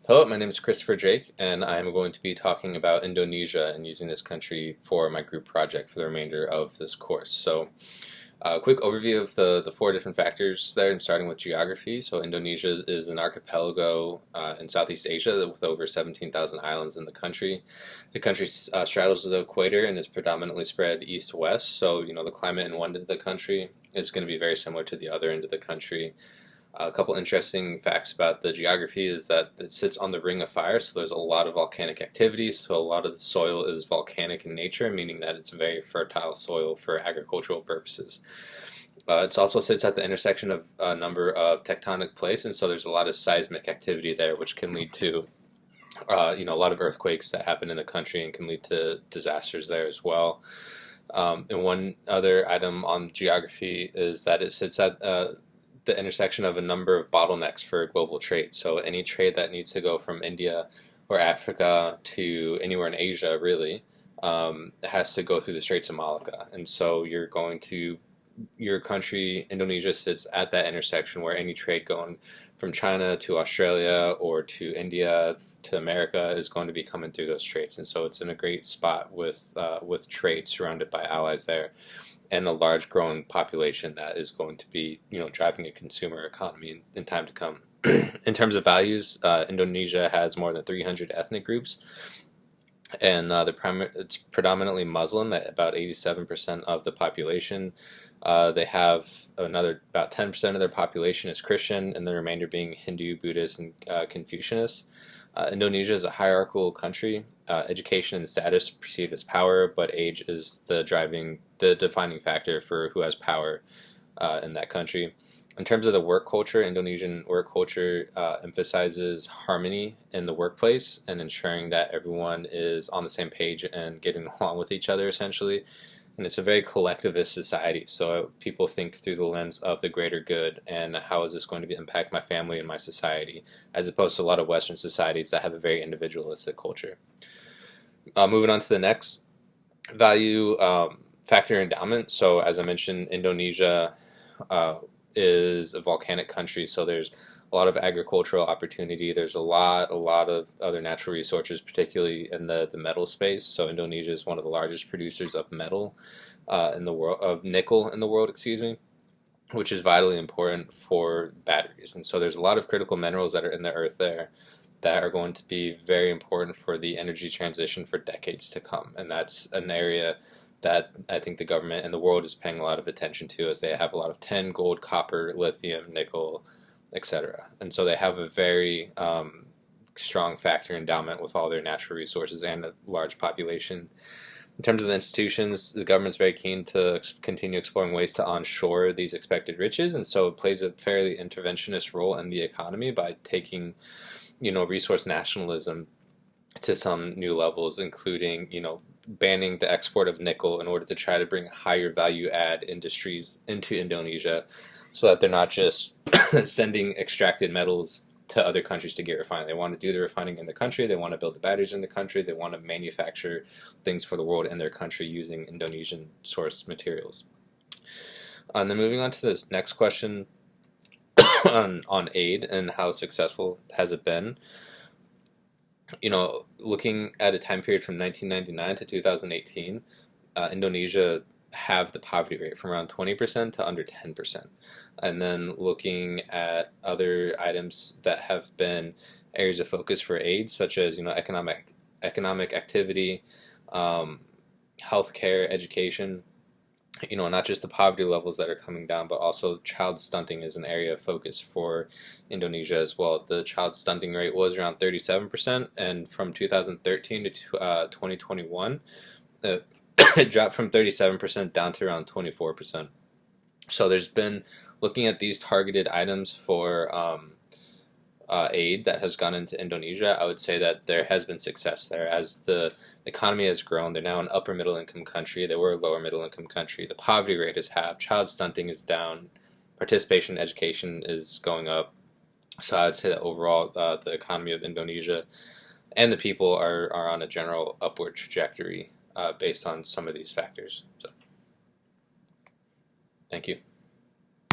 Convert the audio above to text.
Hello, my name is Christopher Drake, and I'm going to be talking about Indonesia and using this country for my group project for the remainder of this course. So, a quick overview of the four different factors there, and starting with geography. So, Indonesia is an archipelago in Southeast Asia with over 17,000 islands in the country. The country straddles the equator and is predominantly spread east-west. So, the climate in one end of the country is going to be very similar to the other end of the country. A couple interesting facts about the geography is that it sits on the ring of fire, so there's a lot of volcanic activity. So a lot of the soil is volcanic in nature, meaning that it's very fertile soil for agricultural purposes. It also sits at the intersection of a number of tectonic plates, and so there's a lot of seismic activity there, which can lead to a lot of earthquakes that happen in the country and can lead to disasters there as well. And one other item on geography is that it sits at the intersection of a number of bottlenecks for global trade. So any trade that needs to go from India or Africa to anywhere in Asia, really, has to go through the Straits of Malacca. And so your country, Indonesia, sits at that intersection where any trade going from China to Australia or to India to America is going to be coming through those straits. And so it's in a great spot with trade surrounded by allies there, and a large growing population that is going to be, driving a consumer economy in time to come. In terms of values, Indonesia has more than 300 ethnic groups, and it's predominantly Muslim at about 87% of the population. They have another about 10% of their population is Christian, and the remainder being Hindu, Buddhist, and Confucianist. Indonesia is a hierarchical country. Education and status perceived as power, but age is the defining factor for who has power in that country. In terms of the work culture, Indonesian work culture emphasizes harmony in the workplace and ensuring that everyone is on the same page and getting along with each other, essentially. And it's a very collectivist society, so people think through the lens of the greater good and how is this going to impact my family and my society, as opposed to a lot of Western societies that have a very individualistic culture. Moving on to the next value, factor endowment. So as I mentioned, Indonesia is a volcanic country, so there's a lot of agricultural opportunity. There's a lot of other natural resources, particularly in the metal space. So Indonesia is one of the largest producers of metal in the world, of nickel in the world, excuse me, which is vitally important for batteries. And so there's a lot of critical minerals that are in the earth there that are going to be very important for the energy transition for decades to come. And that's an area that I think the government and the world is paying a lot of attention to, as they have a lot of tin, gold, copper, lithium, nickel, etc. And so they have a very strong factor endowment with all their natural resources and a large population. In terms of the institutions, the government's very keen to continue exploring ways to onshore these expected riches, and so it plays a fairly interventionist role in the economy by taking, resource nationalism to some new levels, including, banning the export of nickel in order to try to bring higher value add industries into Indonesia, so that they're not just sending extracted metals to other countries to get refined. They want to do the refining in the country. They want to build the batteries in the country. They want to manufacture things for the world in their country using Indonesian source materials. And then moving on to this next question on aid and how successful has it been. Looking at a time period from 1999 to 2018, Indonesia have the poverty rate from around 20% to under 10%. And then looking at other items that have been areas of focus for aid, such as economic activity, healthcare, education, not just the poverty levels that are coming down, but also child stunting is an area of focus for Indonesia as well. The child stunting rate was around 37%, and from 2013 to 2021, it dropped from 37% down to around 24%. So there's been, looking at these targeted items for aid that has gone into Indonesia, I would say that there has been success there. As the economy has grown, they're now an upper middle income country. They were a lower middle income country. The poverty rate is halved. Child stunting is down. Participation in education is going up. So I would say that overall the economy of Indonesia and the people are on a general upward trajectory based on some of these factors. So, thank you.